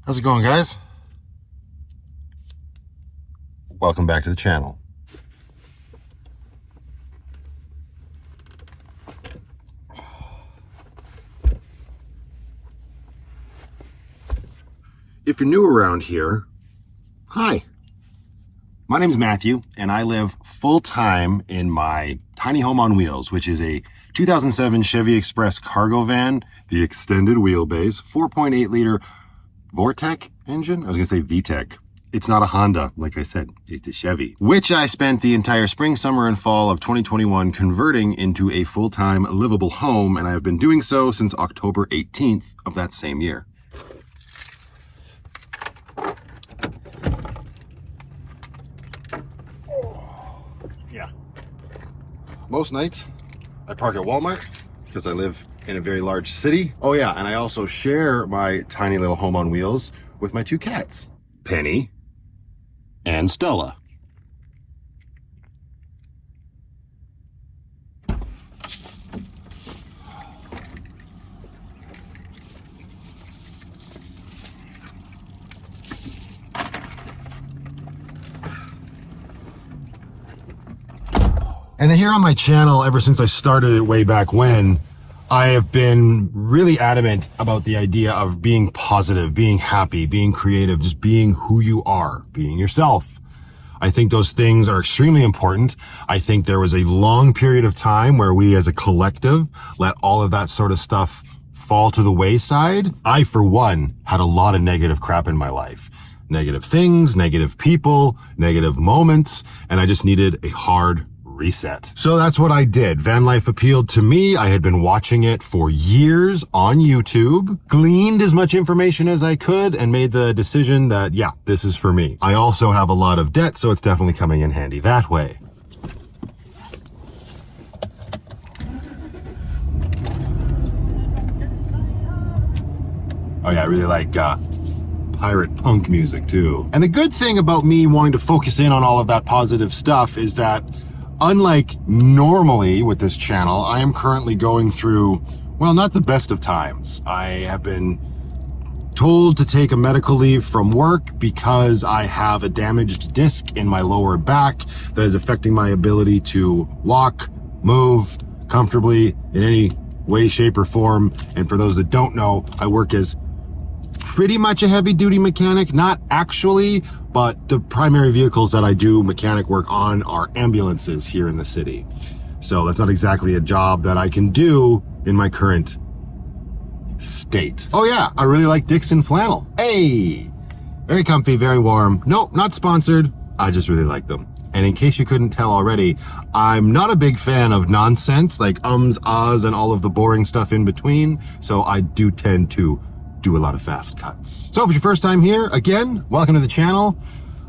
How's it going, guys? Welcome back to the channel. If you're new around here, hi. My name's Matthew, and I live full-time in my tiny home on wheels, which is a 2007 Chevy Express cargo van, the extended wheelbase, 4.8 liter Vortec engine. I was gonna say VTEC. It's not a Honda, like I said, it's a Chevy, which I spent the entire spring, summer, and fall of 2021 converting into a full-time livable home, and I have been doing so since October 18th of that same year. Yeah. Most nights, I park at Walmart because I live in a very large city. Oh yeah, and I also share my tiny little home on wheels with my two cats, Penny and Stella. And here on my channel, ever since I started it way back when, I have been really adamant about the idea of being positive, being happy, being creative, just being who you are, being yourself. I think those things are extremely important. I think there was a long period of time where we as a collective let all of that sort of stuff fall to the wayside. I, for one, had a lot of negative crap in my life. Negative things, negative people, negative moments, and I just needed a hard reset. So that's what I did. Vanlife appealed to me. I had been watching it for years on YouTube, gleaned as much information as I could, and made the decision that, yeah, this is for me. I also have a lot of debt, so it's definitely coming in handy that way. Oh yeah, I really like pirate punk music too. And the good thing about me wanting to focus in on all of that positive stuff is that unlike normally with this channel, I am currently going through, well, not the best of times. I have been told to take a medical leave from work because I have a damaged disc in my lower back that is affecting my ability to walk, move comfortably in any way, shape, or form. And for those that don't know, I work as pretty much a heavy-duty mechanic, not actually, but the primary vehicles that I do mechanic work on are ambulances here in the city. So that's not exactly a job that I can do in my current state. Oh yeah, I really like Dixon flannel. Hey, very comfy, very warm. Nope, not sponsored. I just really like them. And in case you couldn't tell already, I'm not a big fan of nonsense like ums, ahs, and all of the boring stuff in between. So I do tend to do a lot of fast cuts. So if it's your first time here, again, welcome to the channel.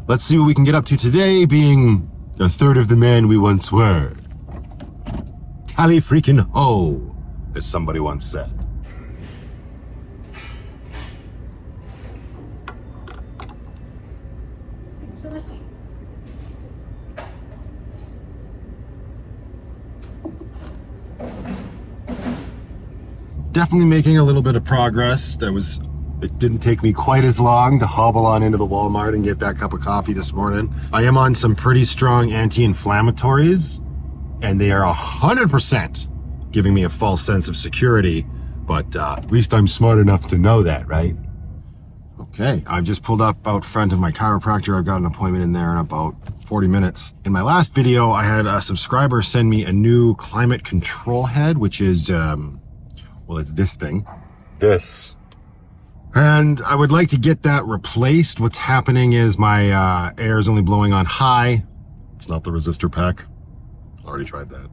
Let's see what we can get up to today, being a third of the man we once were. Tally freaking ho, as somebody once said. Definitely making a little bit of progress. It didn't take me quite as long to hobble on into the Walmart and get that cup of coffee this morning. I am on some pretty strong anti-inflammatories, and they are 100% giving me a false sense of security, but at least I'm smart enough to know that, right? Okay, I've just pulled up out front of my chiropractor. I've got an appointment in there in about 40 minutes. In my last video, I had a subscriber send me a new climate control head, which is, well, it's this thing. This. And I would like to get that replaced. What's happening is my air is only blowing on high. It's not the resistor pack. Already tried that.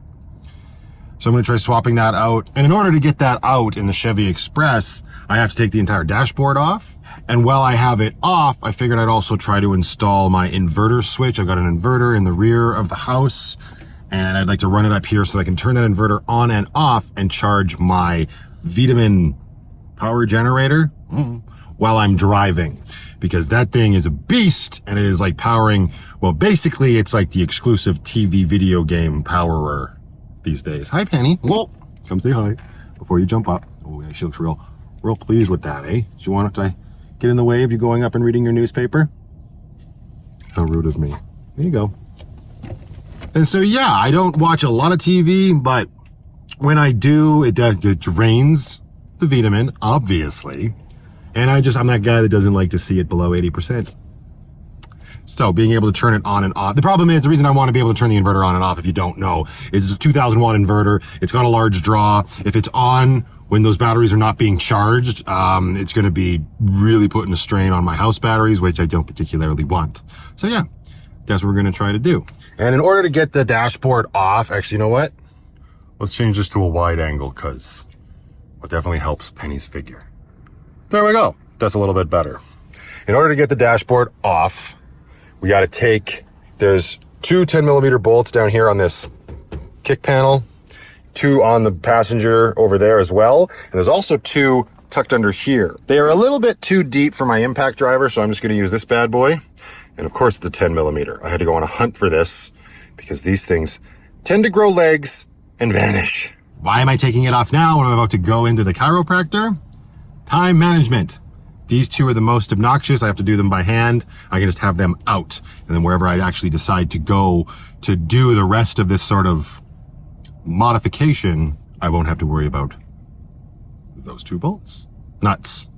So I'm gonna try swapping that out. And in order to get that out in the Chevy Express, I have to take the entire dashboard off. And while I have it off, I figured I'd also try to install my inverter switch. I've got an inverter in the rear of the house, and I'd like to run it up here so I can turn that inverter on and off and charge my vitamin power generator while I'm driving, because that thing is a beast, and it is like powering, well, basically it's like the exclusive TV video game powerer these days. Hi, Penny. Whoa, come say hi before you jump up. Oh yeah, she looks real pleased with that, eh? She wanted to get in the way of you going up and reading your newspaper? How rude of me. There you go. And so, yeah, I don't watch a lot of TV, but when I do, it drains the vitamin, obviously. And I'm that guy that doesn't like to see it below 80%. So being able to turn it on and off. The problem is, the reason I want to be able to turn the inverter on and off, if you don't know, is it's a 2000 watt inverter. It's got a large draw. If it's on when those batteries are not being charged, it's going to be really putting a strain on my house batteries, which I don't particularly want. So yeah, that's what we're going to try to do. And in order to get the dashboard off, actually, you know what? Let's change this to a wide angle, because it definitely helps Penny's figure. There we go. That's a little bit better. In order to get the dashboard off, we got to take, there's two 10 millimeter bolts down here on this kick panel, two on the passenger over there as well. And there's also two tucked under here. They are a little bit too deep for my impact driver, so I'm just going to use this bad boy. And of course it's a 10 millimeter. I had to go on a hunt for this because these things tend to grow legs and vanish. Why am I taking it off now when I'm about to go into the chiropractor? Time management. These two are the most obnoxious. I have to do them by hand. I can just have them out. And then wherever I actually decide to go to do the rest of this sort of modification, I won't have to worry about those two bolts. Nuts.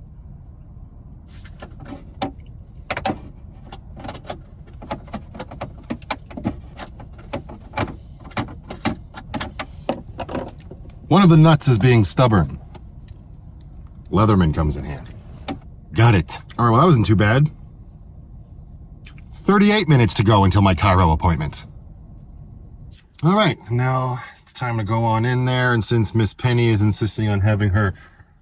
One of the nuts is being stubborn. Leatherman comes in handy. Got it. All right, well, that wasn't too bad. 38 minutes to go until my chiro appointment. All right, now it's time to go on in there. And since Miss Penny is insisting on having her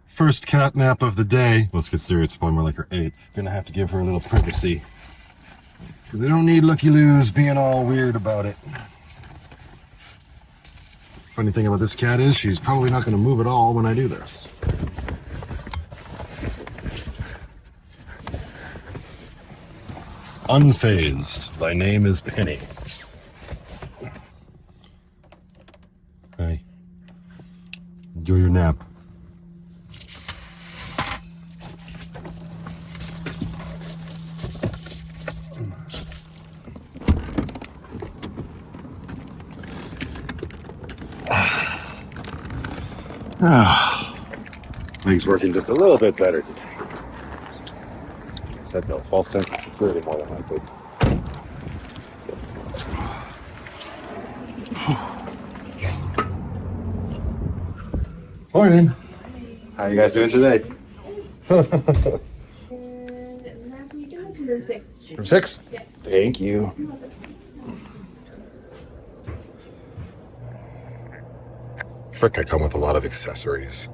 first cat nap of the day, let's get serious, it's probably more like her 8th. Gonna have to give her a little privacy. Because they don't need looky-loos being all weird about it. Funny thing about this cat is she's probably not gonna move at all when I do this. Unfazed. Thy name is Penny. Hi. Enjoy your nap. Things working just a little bit better today. Said no, false sense of security more than likely. Morning. How you guys doing today? Room 6. Room 6? Yeah. Thank you. Frick, I come with a lot of accessories.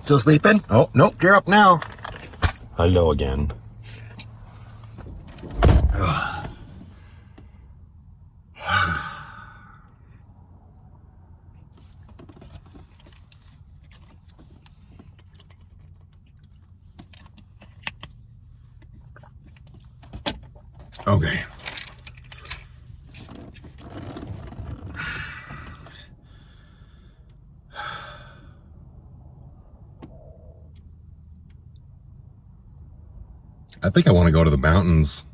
Still sleeping? Oh, nope, you're up now. Hello again. Ugh. Okay. I think I want to go to the mountains.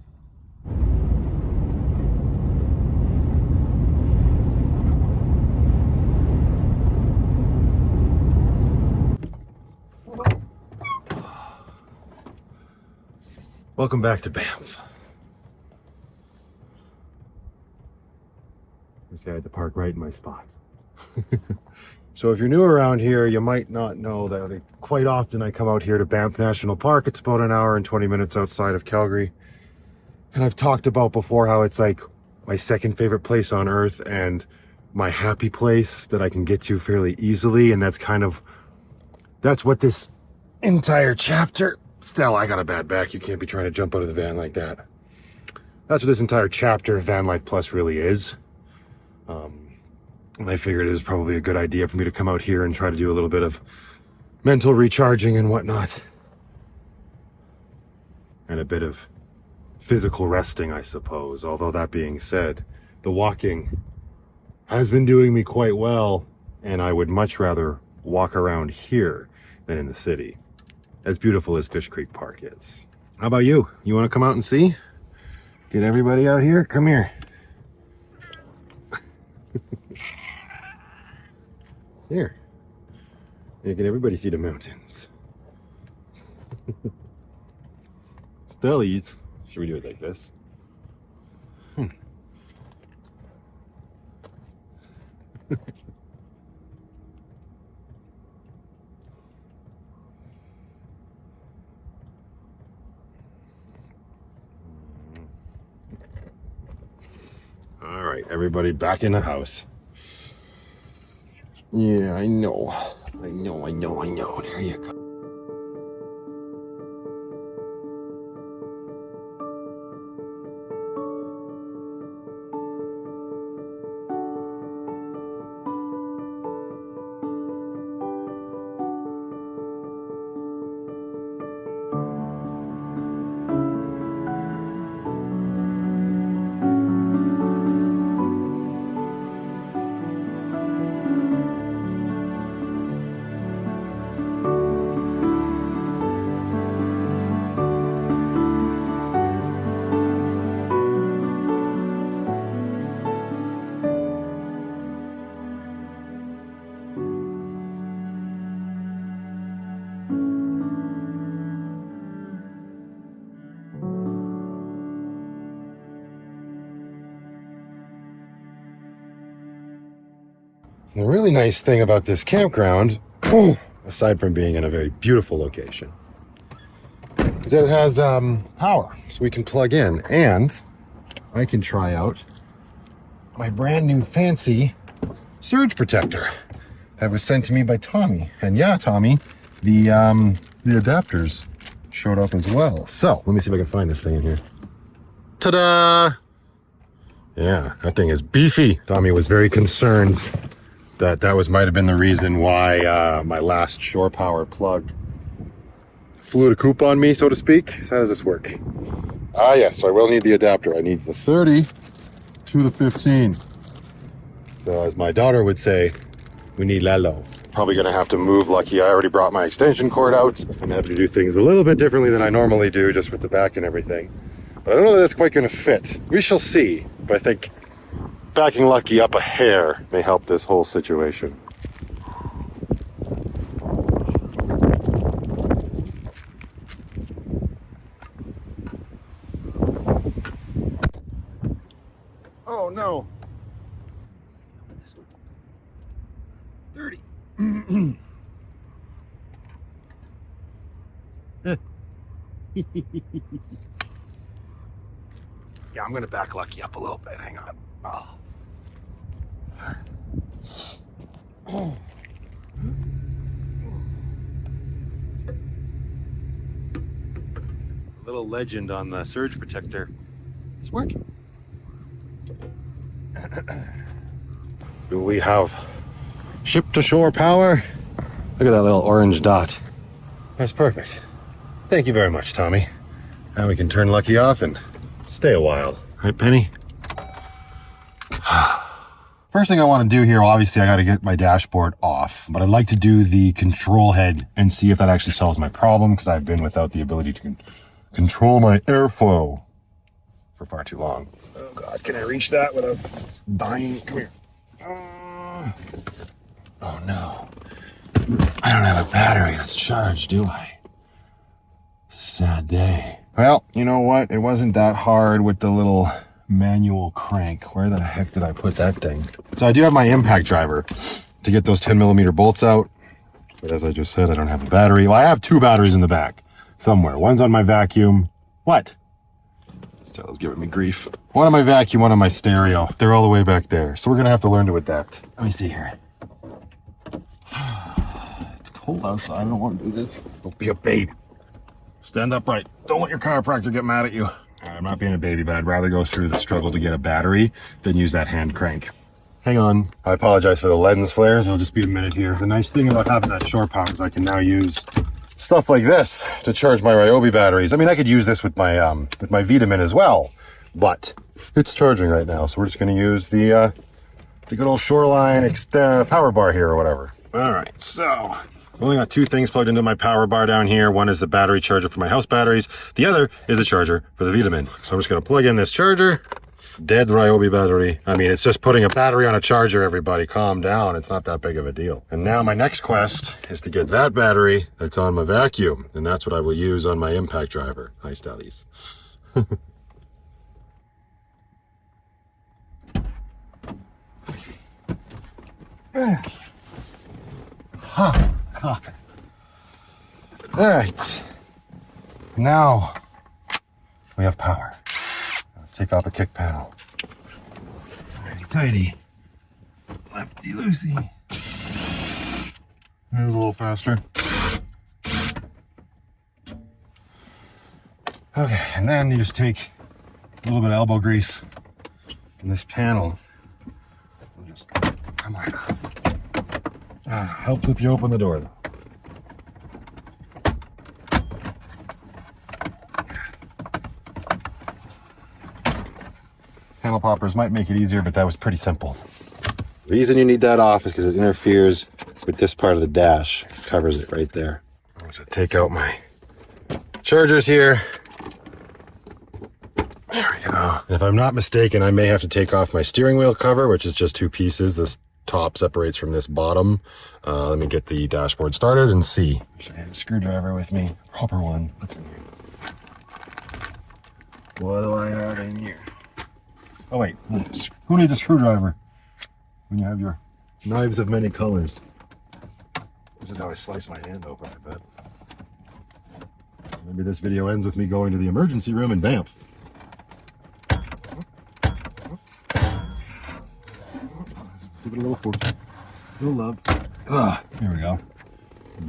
Welcome back to Banff. I had to park right in my spot. So if you're new around here, you might not know that quite often I come out here to Banff National Park. It's about an hour and 20 minutes outside of Calgary. And I've talked about before how it's like my second favorite place on earth and my happy place that I can get to fairly easily. And that's what this entire chapter, Stella, I got a bad back. You can't be trying to jump out of the van like that. That's what this entire chapter of Vanlife Plus really is. And I figured it was probably a good idea for me to come out here and try to do a little bit of mental recharging and whatnot. And a bit of physical resting, I suppose. Although that being said, the walking has been doing me quite well. And I would much rather walk around here than in the city, as beautiful as Fish Creek Park is. How about you? You want to come out and see? Get everybody out here? Come here. Here. Yeah, get everybody see the mountains. Stellies. Should we do it like this? All right, everybody back in the house. Yeah, I know. There you go. The really nice thing about this campground, aside from being in a very beautiful location, is that it has power, so we can plug in, and I can try out my brand new fancy surge protector that was sent to me by Tommy. And yeah, Tommy, the adapters showed up as well. So let me see if I can find this thing in here. Ta-da! Yeah, that thing is beefy. Tommy was very concerned that might have been the reason why my last shore power plug flew the coop on me, so to speak. So how does this work? Ah, yes, so I will need the adapter. I need the 30 to the 15. So as my daughter would say, we need Lalo. Probably gonna have to move Lucky. I already brought my extension cord out. I'm having to do things a little bit differently than I normally do, just with the back and everything. But I don't know that that's quite gonna fit. We shall see, but I think backing Lucky up a hair may help this whole situation. Oh no. Dirty. Yeah, I'm gonna back Lucky up a little bit. Hang on. Oh. Little legend on the surge protector. It's working. Do we have ship to shore power? Look at that little orange dot. That's perfect. Thank you very much, Tommy. Now we can turn Lucky off and stay a while. Right, Penny? First thing I want to do here, obviously I got to get my dashboard off, but I'd like to do the control head and see if that actually solves my problem, because I've been without the ability to control my airflow for far too long. Oh God, can I reach that without dying? Come here. Oh no. I don't have a battery that's charged, do I? Sad day. Well, you know what? It wasn't that hard with the little manual crank. Where the heck did I put that thing? So I do have my impact driver to get those 10mm bolts out. But as I just said, I don't have a battery. Well, I have two batteries in the back somewhere. One's on my vacuum. What? Stella's giving me grief. One on my vacuum, one on my stereo. They're all the way back there. So we're going to have to learn to adapt. Let me see here. It's cold outside. I don't want to do this. Don't be a baby. Stand upright. Don't let your chiropractor get mad at you. I'm not being a baby, but I'd rather go through the struggle to get a battery than use that hand crank. Hang on. I apologize for the lens flares. It'll just be a minute here. The nice thing about having that shore power is I can now use stuff like this to charge my Ryobi batteries. I mean, I could use this with my Vitamin as well, but it's charging right now. So we're just going to use the the good old Shoreline power bar here or whatever. All right, so I've only got two things plugged into my power bar down here. One is the battery charger for my house batteries. The other is the charger for the Vitamin. So I'm just gonna plug in this charger. Dead Ryobi battery. I mean, it's just putting a battery on a charger, everybody. Calm down. It's not that big of a deal. And now my next quest is to get that battery that's on my vacuum. And that's what I will use on my impact driver. Hi, Stellies. Huh. God. All right. Now we have power. Let's take off a kick panel. Righty tighty. Lefty loosey. That was a little faster. Okay, and then you just take a little bit of elbow grease in this panel. Just come right off. Helps if you open the door though. Panel poppers might make it easier, but that was pretty simple. The reason you need that off is because it interferes with this part of the dash. It covers it right there. I'm going to take out my chargers here. There we go. And if I'm not mistaken, I may have to take off my steering wheel cover, which is just two pieces. This top separates from this bottom. Let me get the dashboard started and see. Wish I had a screwdriver with me. Proper one. What's in here? What do I have in here? Oh wait, who needs a screwdriver when you have your knives of many colors? This is how I slice my hand open, I bet. Maybe this video ends with me going to the emergency room in Banff. Give it a little force, a little love. Here we go.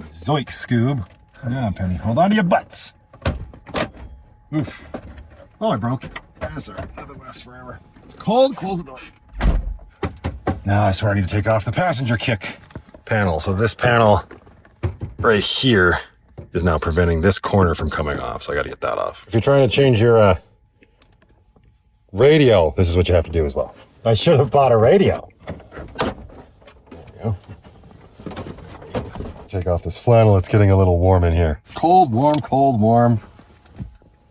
Zoink, Scoob. Yeah, Penny, hold on to your butts. Oof. Oh, I broke it. That's all right, nothing lasts forever. It's cold, close the door. Now I swear I need to take off the passenger kick panel. So this panel right here is now preventing this corner from coming off. So I got to get that off. If you're trying to change your radio, this is what you have to do as well. I should have bought a radio. There we go. Take off this flannel. It's getting a little warm in here. Cold, warm, cold, warm.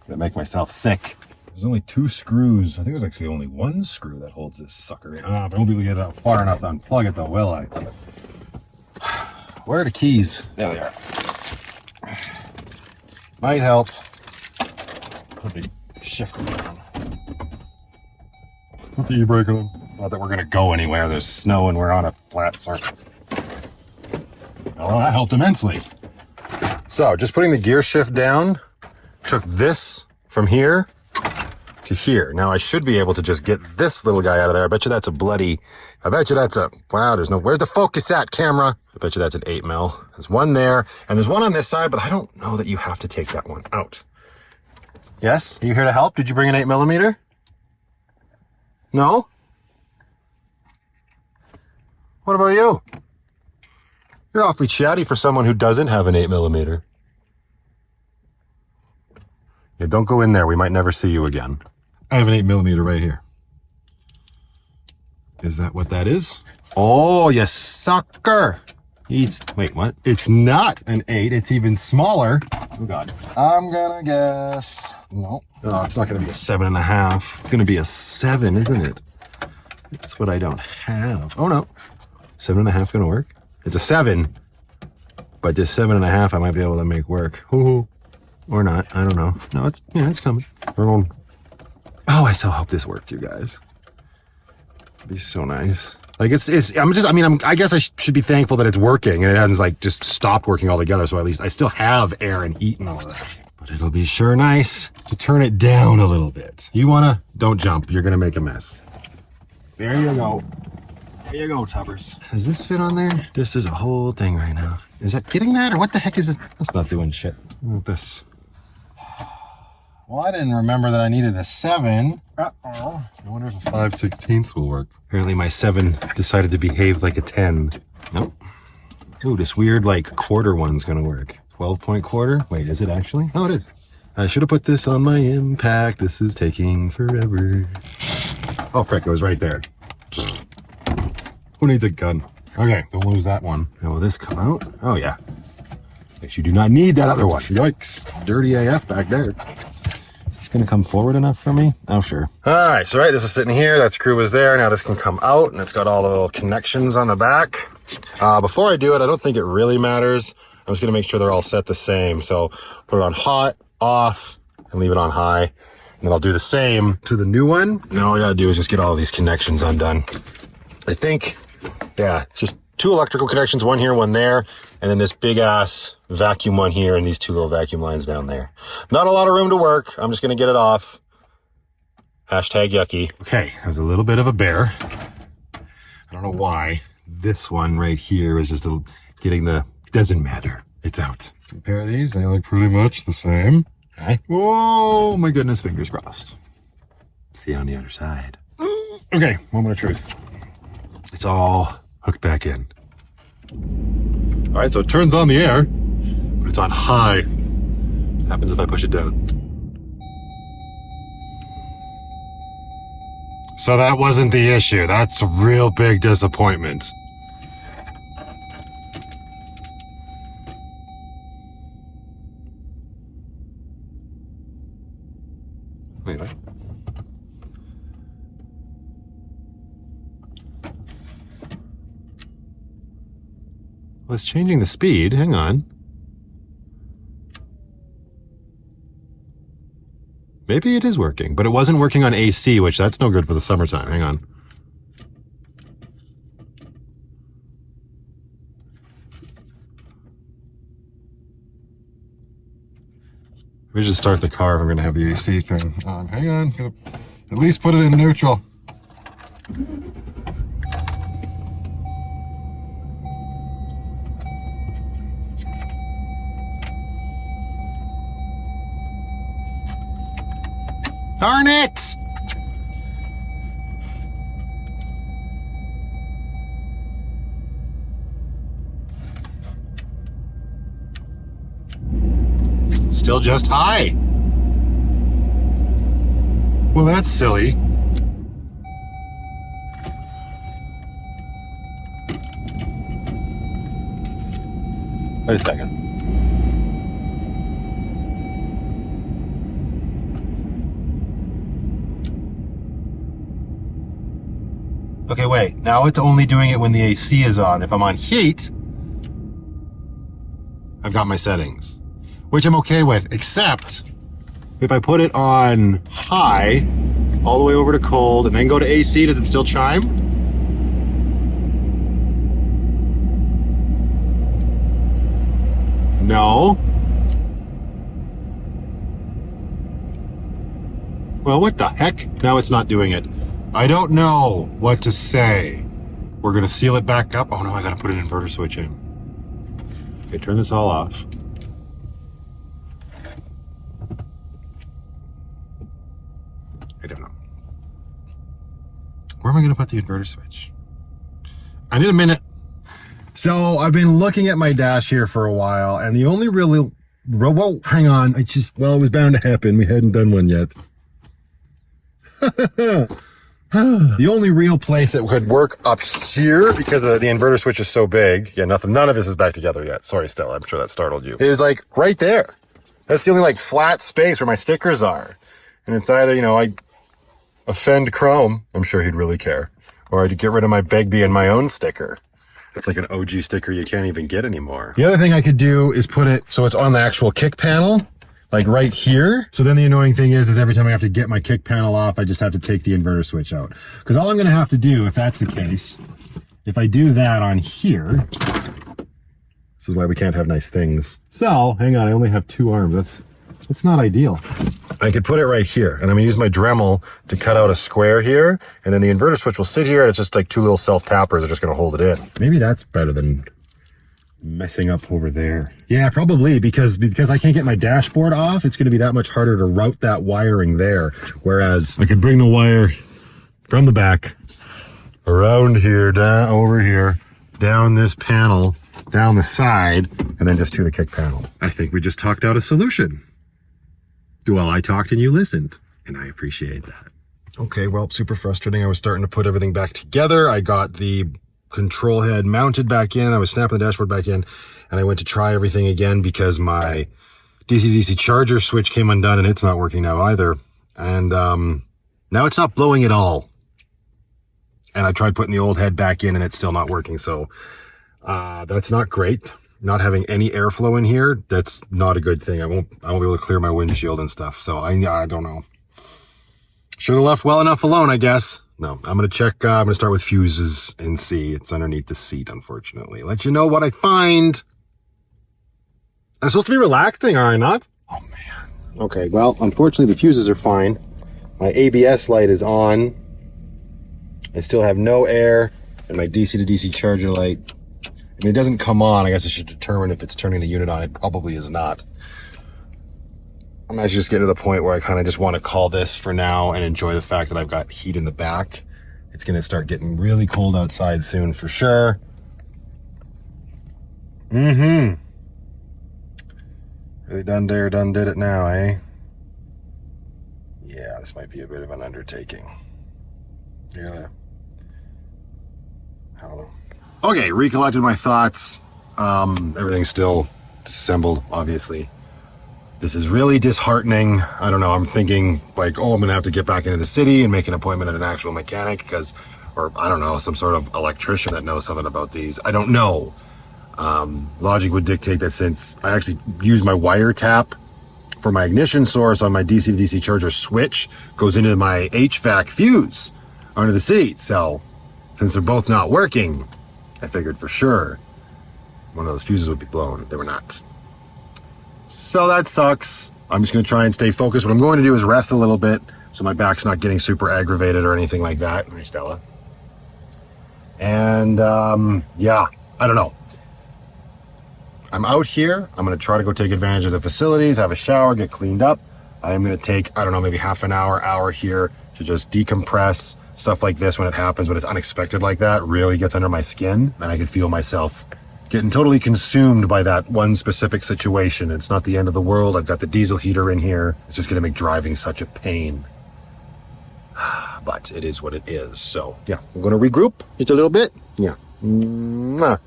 Gonna make myself sick. There's only two screws. I think there's actually only one screw that holds this sucker in. But I won't be able to get it out far enough to unplug it though, will I? Where are the keys? There they are. Might help. Put the shifter down. Put the e-brake on. Not that we're gonna go anywhere. There's snow and we're on a flat surface. Well, that helped immensely. So just putting the gear shift down, took this from here to here. Now I should be able to just get this little guy out of there. I bet you that's a wow, where's the focus at, camera? I bet you that's an 8 mil. There's one there, and there's one on this side, but I don't know that you have to take that one out. Yes? Are you here to help? Did you bring an 8 millimeter? No? What about you? You're awfully chatty for someone who doesn't have an 8 millimeter. Yeah, don't go in there. We might never see you again. I have an 8 millimeter right here. Is that what that is? Oh, you sucker. Wait, what? It's not an 8. It's even smaller. Oh, God. I'm gonna guess. No, it's not gonna be a 7.5. It's gonna be a 7, isn't it? That's what I don't have. Oh, no. 7.5 gonna work? It's a 7. But this 7.5 I might be able to make work. Ooh. Or not, I don't know. No, it's coming. We're going. Oh, I so hope this worked, you guys. It'd be so nice. Like I guess I should be thankful that it's working and it hasn't like just stopped working altogether. So at least I still have air and heat and all of that. But it'll be sure nice to turn it down a little bit. Don't jump. You're gonna make a mess. There you go. There you go, Tubbers. Does this fit on there? This is a whole thing right now. Is that getting that or what the heck is this? That's not doing shit. Look at this. Well, I didn't remember that I needed a 7. Uh-oh. I wonder if a 5/16 will work. Apparently my 7 decided to behave like a 10. Nope. Ooh, this weird like quarter one's gonna work. 12-point quarter? Wait, is it actually? Oh, it is. I should have put this on my impact. This is taking forever. Oh, frick, it was right there. Who needs a gun? Okay, don't lose that one. Now will this come out? Oh yeah. Guess you do not need that other one. Yikes. It's dirty AF back there. Is this gonna come forward enough for me? Oh, sure. All right, so this is sitting here. That screw was there. Now this can come out, and it's got all the little connections on the back. Before I do it, I don't think it really matters. I'm just gonna make sure they're all set the same. So put it on hot, off, and leave it on high. And then I'll do the same to the new one. And then all I gotta do is just get all of these connections undone. I think, yeah, just 2 electrical connections, one here, one there, and then this big ass vacuum one here and these 2 little vacuum lines down there. Not a lot of room to work. I'm just gonna get it off. Hashtag yucky. Okay, that was a little bit of a bear. I don't know why. This one right here is just getting the, it doesn't matter. It's out. Compare these, they look pretty much the same. Okay. Oh my goodness, fingers crossed. See on the other side. Okay, moment of truth. It's all hooked back in. All right, so it turns on the air, but it's on high. What happens if I push it down? So that wasn't the issue. That's a real big disappointment. Anyway. Well, it's changing the speed. Hang on. Maybe it is working, but it wasn't working on AC, which that's no good for the summertime. Hang on. We should start the car if I'm going to have the AC thing on. Hang on. Gotta at least put it in neutral. Darn it! Still just high. Well, that's silly. Wait a second. Okay, wait. Now it's only doing it when the AC is on. If I'm on heat, I've got my settings, which I'm okay with, except if I put it on high, all the way over to cold, and then go to AC, does it still chime? No. Well, what the heck? Now it's not doing it. I don't know what to say. We're gonna seal it back up. Oh no, I gotta put an inverter switch in. Okay, turn this all off. I don't know. Where am I gonna put the inverter switch? I need a minute. So I've been looking at my dash here for a while, and the only real, whoa, hang on. It was bound to happen. We hadn't done one yet. The only real place it would work up here, because the inverter switch is so big. Yeah, none of this is back together yet. Sorry, Stella, I'm sure that startled you. Is like right there. That's the only like flat space where my stickers are. And it's either, I offend Chrome, I'm sure he'd really care, or I'd get rid of my Begbie and my own sticker. It's like an OG sticker you can't even get anymore. The other thing I could do is put it so it's on the actual kick panel, like right here. So then the annoying thing is every time I have to get my kick panel off, I just have to take the inverter switch out. Because all I'm going to have to do, if that's the case, if I do that on here, this is why we can't have nice things. So, hang on, I only have 2 arms. That's not ideal. I could put it right here, and I'm gonna use my Dremel to cut out a square here, and then the inverter switch will sit here, and it's just like 2 little self-tappers are just gonna hold it in. Maybe that's better than messing up over there. Yeah, probably, because I can't get my dashboard off, it's gonna be that much harder to route that wiring there. Whereas I could bring the wire from the back, around here, down over here, down this panel, down the side, and then just to the kick panel. I think we just talked out a solution. Well, I talked and you listened, and I appreciate that. Okay, well, super frustrating. I was starting to put everything back together. I got the control head mounted back in. I was snapping the dashboard back in, and I went to try everything again because my DC-DC charger switch came undone, and it's not working now either. And now it's not blowing at all. And I tried putting the old head back in, and it's still not working. So that's not great. Not having any airflow in here, that's not a good thing. I won't be able to clear my windshield and stuff. So I don't know. Should have left well enough alone, I guess. No, I'm going to check. I'm going to start with fuses and see. It's underneath the seat, unfortunately. Let you know what I find. I'm supposed to be relaxing, are I not? Oh, man. Okay, well, unfortunately, the fuses are fine. My ABS light is on. I still have no air. And my DC to DC charger light, I mean, it doesn't come on. I guess I should determine if it's turning the unit on. It probably is not. I'm actually just getting to the point where I kind of just want to call this for now and enjoy the fact that I've got heat in the back. It's going to start getting really cold outside soon for sure. Really done did it now, eh? Yeah, this might be a bit of an undertaking. I don't know. Okay, recollected my thoughts. Everything's still disassembled, obviously. This is really disheartening. I don't know, I'm thinking like, oh, I'm gonna have to get back into the city and make an appointment at an actual mechanic or I don't know, some sort of electrician that knows something about these. I don't know. Logic would dictate that since I actually use my wire tap for my ignition source on my DC to DC charger switch, goes into my HVAC fuse under the seat. So since they're both not working, I figured for sure one of those fuses would be blown. They were not. So that sucks. I'm just going to try and stay focused. What I'm going to do is rest a little bit so my back's not getting super aggravated or anything like that. Hi, Stella. And yeah, I don't know. I'm out here. I'm going to try to go take advantage of the facilities, have a shower, get cleaned up. I am going to take, I don't know, maybe half an hour here to just decompress. Stuff like this, when it happens, when it's unexpected like that, really gets under my skin. And I could feel myself getting totally consumed by that one specific situation. It's not the end of the world. I've got the diesel heater in here. It's just going to make driving such a pain. But it is what it is. So yeah, I'm going to regroup just a little bit. Yeah. We'll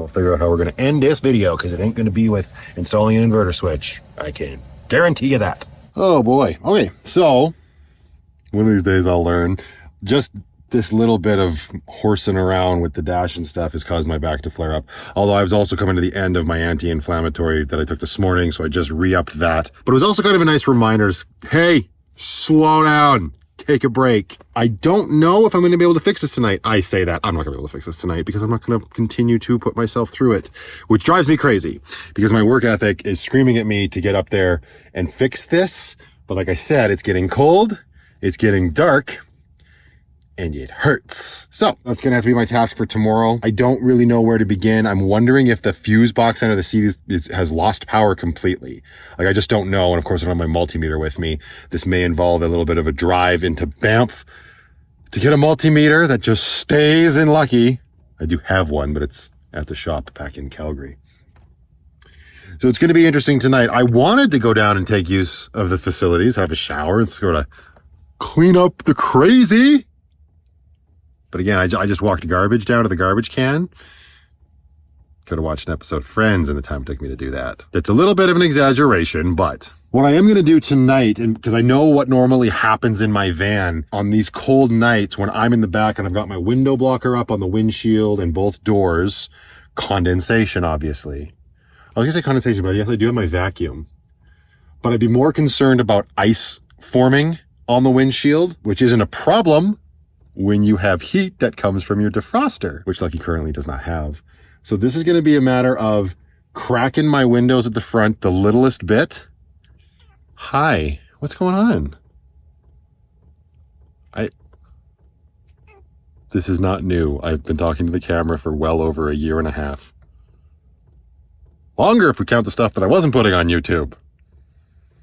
figure out how we're going to end this video because it ain't going to be with installing an inverter switch. I can guarantee you that. Oh boy. Okay. So one of these days I'll learn. Just this little bit of horsing around with the dash and stuff has caused my back to flare up. Although I was also coming to the end of my anti-inflammatory that I took this morning, so I just re-upped that. But it was also kind of a nice reminder, hey, slow down, take a break. I don't know if I'm going to be able to fix this tonight. I say that. I'm not going to be able to fix this tonight because I'm not going to continue to put myself through it, which drives me crazy because my work ethic is screaming at me to get up there and fix this. But like I said, it's getting cold, it's getting dark, and it hurts. So that's going to have to be my task for tomorrow. I don't really know where to begin. I'm wondering if the fuse box under the seat has lost power completely. Like, I just don't know. And of course, I don't have my multimeter with me. This may involve a little bit of a drive into Banff to get a multimeter that just stays in Lucky. I do have one, but it's at the shop back in Calgary. So it's going to be interesting tonight. I wanted to go down and take use of the facilities, have a shower, and sort of clean up the crazy. But again, I just walked garbage down to the garbage can. Could have watched an episode of Friends in the time it took me to do that. It's a little bit of an exaggeration, but what I am going to do tonight, and because I know what normally happens in my van on these cold nights when I'm in the back and I've got my window blocker up on the windshield and both doors, condensation, obviously. I was going to say condensation, but yes, I do have my vacuum. But I'd be more concerned about ice forming on the windshield, which isn't a problem when you have heat that comes from your defroster, which Lucky currently does not have. So this is going to be a matter of cracking my windows at the front the littlest bit. Hi, what's going on? This is not new. I've been talking to the camera for well over a year and a half. Longer if we count the stuff that I wasn't putting on YouTube.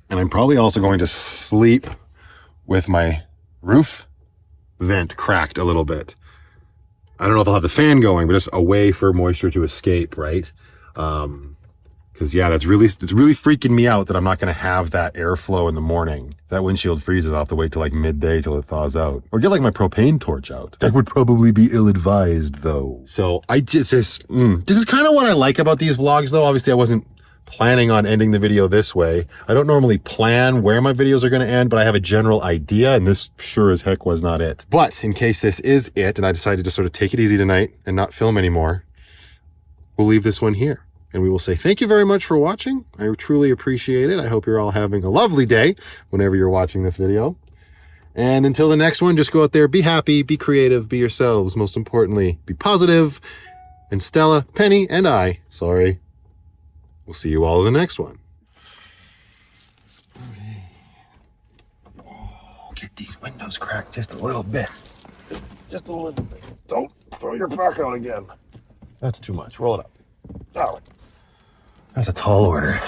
And I'm probably also going to sleep with my roof vent cracked a little bit. I don't know if I'll have the fan going, but just a way for moisture to escape, right? Because Because yeah, it's really freaking me out that I'm not going to have that airflow in the morning. If that windshield freezes, I'll have to wait till like midday till it thaws out. Or get like my propane torch out. That would probably be ill-advised though. So this is kind of what I like about these vlogs though. Obviously I wasn't planning on ending the video this way. I don't normally plan where my videos are going to end, but I have a general idea, and this sure as heck was not it. But in case this is it, and I decided to sort of take it easy tonight and not film anymore, we'll leave this one here. And we will say thank you very much for watching. I truly appreciate it. I hope you're all having a lovely day whenever you're watching this video. And until the next one, just go out there, be happy, be creative, be yourselves. Most importantly, be positive. And Stella, Penny, and I, we'll see you all in the next one. Oh, get these windows cracked just a little bit. Just a little bit. Don't throw your back out again. That's too much. Roll it up. Oh. That's a tall order.